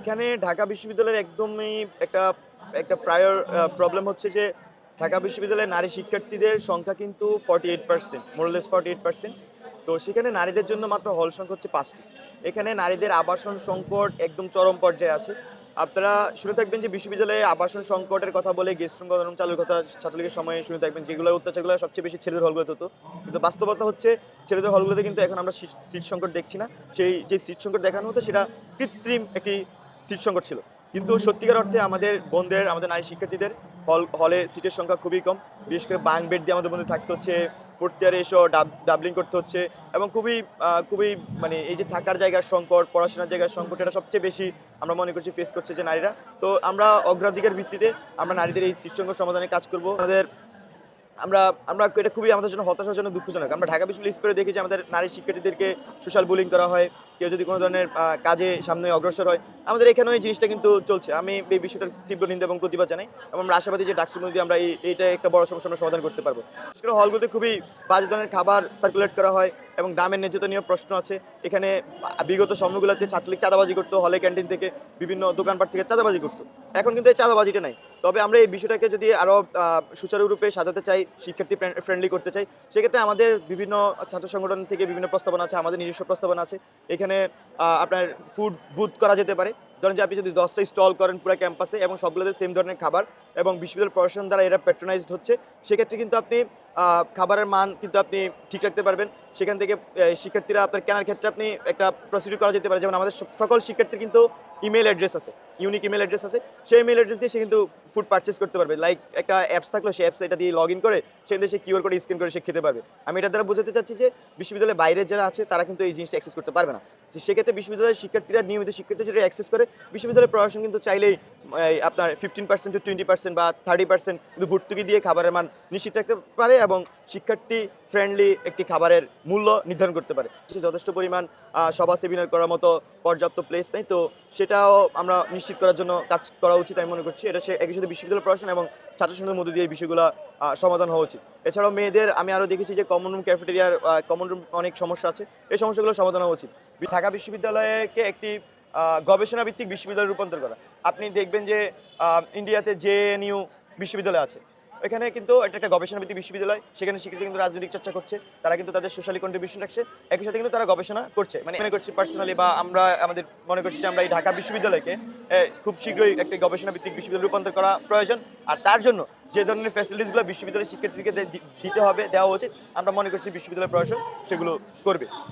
এখানে ঢাকা বিশ্ববিদ্যালয়ের একদমই একটা একটা প্রায়র প্রবলেম হচ্ছে যে ঢাকা বিশ্ববিদ্যালয়ের নারী শিক্ষার্থীদের সংখ্যা কিন্তু 48%, মোরলেস 48%। তো সেখানে নারীদের জন্য মাত্র হল সংখ্যা হচ্ছে 5টি। এখানে নারীদের আবাসন সংকট একদম চরম পর্যায়ে আছে। আপনারা শুনে থাকবেন যে বিশ্ববিদ্যালয়ে আবাসন সংকটের কথা বলে গেস্ট রুম গণরুম চালুর কথা ছাত্রলীগের সময়ে শুনে থাকবেন, যেগুলো অত্যাচারগুলো সবচেয়ে বেশি ছেলেদের হলগুলোতে হতো। কিন্তু বাস্তবতা হচ্ছে ছেলেদের হলগুলোতে কিন্তু এখন আমরা সিট সংকট দেখছি না। সেই যে সিট সংকট দেখানো হতো সেটা কৃত্রিম একটি সিট সংকট ছিল। কিন্তু সত্যিকার অর্থে আমাদের বোনদের, আমাদের নারী শিক্ষার্থীদের হলে সিটের সংখ্যা খুবই কম। বিশেষ করে বাং বেড দিয়ে আমাদের মধ্যে থাকতে হচ্ছে, ফোর্থ ইয়ারে এসেও ডাবলিং করতে হচ্ছে, এবং খুবই খুবই মানে এই যে থাকার জায়গার সংকট, পড়াশোনার জায়গার সংকট, এটা সবচেয়ে বেশি আমরা মনে করছি ফেস করছে যে নারীরা। তো আমরা অগ্রাধিকার ভিত্তিতে আমরা নারীদের এই সিট সংকট সমাধানে কাজ করব। আমরা আমরা এটা খুবই আমাদের জন্য হতাশাজনক, দুঃখজনক। আমরা ঢাকা বিশ্ববিদ্যালয় স্পেরে দেখি যে আমাদের নারী শিক্ষার্থীদেরকে সোশ্যাল বুলিং করা হয়, কেউ যদি কোনো ধরনের কাজে সামনে অগ্রসর হয়। আমাদের এখানেও এই জিনিসটা কিন্তু চলছে। আমি এই বিষয়টার তীব্র নিন্দা এবং প্রতিবাদ জানাই, এবং আমরা আশাবাদী যে ডাকসুর মধ্যে আমরা এইটা একটা বড় সমস্যা আমরা সমাধান করতে পারবো। বিশেষ করে হলগুলোতে খুবই বাজে ধরনের খাবার সার্কুলেট করা হয় এবং দামের ন্যায্যতা নিয়েও প্রশ্ন আছে। এখানে বিগত সময়গুলোতে ছাত্রলীগ চাঁদাবাজি করতো, হলে ক্যান্টিন থেকে বিভিন্ন দোকানপাট থেকে চাঁদাবাজি করতো। এখন কিন্তু এই চাঁদাবাজিটা নাই। তবে আমরা এই বিষয়টাকে যদি আরও সুচারুরূপে সাজাতে চাই, শিক্ষার্থী ফ্রেন্ডলি করতে চাই, সেক্ষেত্রে আমাদের বিভিন্ন ছাত্র সংগঠন থেকে বিভিন্ন প্রস্তাবনা আছে, আমাদের নিজস্ব প্রস্তাবনা আছে। এখানে আপনার ফুড বুথ করা যেতে পারে। ধরেন যে আপনি যদি 10টা স্টল করেন পুরো ক্যাম্পাসে এবং সবগুলোতে সেম ধরনের খাবার, এবং বিশ্ববিদ্যালয় প্রশাসন দ্বারা এরা প্যাট্রোনাইজড হচ্ছে, সেক্ষেত্রে কিন্তু আপনি খাবারের মান কিন্তু আপনি ঠিক রাখতে পারবেন। সেখান থেকে শিক্ষার্থীরা আপনার কেনার ক্ষেত্রে আপনি একটা প্রসিডিউর করা যেতে পারে। যেমন আমাদের সকল শিক্ষার্থীর কিন্তু ইমেল অ্যাড্রেস আছে, ইউনিক ইমেল অ্যাড্রেস আছে। সেই ইমেল অ্যাড্রেস দিয়ে সে কিন্তু ফুড পারচেস করতে পারবে। লাইক একটা অ্যাপস থাকলো, সেই অ্যাপস এটা দিয়ে লগ ইন করে সেখান থেকে সে কিউআর কোড স্ক্যান করে সে খেতে পারবে। আমি এটার দ্বারা বোঝাতে চাচ্ছি যে বিশ্ববিদ্যালয়ের বাইরে যারা আছে তারা কিন্তু এই জিনিসটা অ্যাক্সেস করতে পারবে না। তো সেক্ষেত্রে বিশ্ববিদ্যালয়ের শিক্ষার্থীরা, নিয়মিত শিক্ষার্থী যেটা অ্যাক্সেস করে, বিশ্ববিদ্যালয়ের প্রশাসন কিন্তু চাইলেই আপনার 15% to 20% বা 30% কিন্তু ভর্তুকি দিয়ে খাবারের মান নিশ্চিত রাখতে পারে এবং শিক্ষার্থী ফ্রেন্ডলি একটি খাবারের মূল্য নির্ধারণ করতে পারে। যথেষ্ট পরিমাণ সভা সেমিনার করার মতো পর্যাপ্ত প্লেস নেই, তো সেটাও আমরা নিশ্চিত করার জন্য কাজ করা উচিত আমি মনে করছি। এটা একই সাথে বিশ্ববিদ্যালয় প্রশাসন এবং ছাত্র সংঘের মধ্যে দিয়ে এই বিষয়গুলো সমাধান হওয়া উচিত। এছাড়াও মেয়েদের আমি আরও দেখেছি যে কমন রুম, ক্যাফেটেরিয়ার কমন রুম অনেক সমস্যা আছে, এই সমস্যাগুলো সমাধান হওয়া উচিত। ঢাকা বিশ্ববিদ্যালয়কে একটি গবেষণা ভিত্তিক বিশ্ববিদ্যালয়ে রূপান্তর করা। আপনি দেখবেন যে ইন্ডিয়াতে জেএনইউ বিশ্ববিদ্যালয় আছে, এখানে কিন্তু এটা একটা গবেষণা ভিত্তিক বিশ্ববিদ্যালয়। সেখানে শিক্ষার্থী কিন্তু রাজনৈতিক চর্চা করছে, তারা কিন্তু তাদের সোশ্যালি কন্ট্রিবিউশন রাখছে, একই সাথে কিন্তু তারা গবেষণা করছে। মানে মনে করছি পার্সোনালি, বা আমরা আমাদের মনে করছি যে আমরা এই ঢাকা বিশ্ববিদ্যালয়কে খুব শীঘ্রই একটা গবেষণা ভিত্তিক বিশ্ববিদ্যালয় রূপান্তর করা প্রয়োজন। আর তার জন্য যে ধরনের ফ্যাসিলিটিসগুলো বিশ্ববিদ্যালয়ের শিক্ষার্থীকে দিতে হবে, দেওয়া উচিত, আমরা মনে করছি বিশ্ববিদ্যালয় প্রশাসন সেগুলো করবে।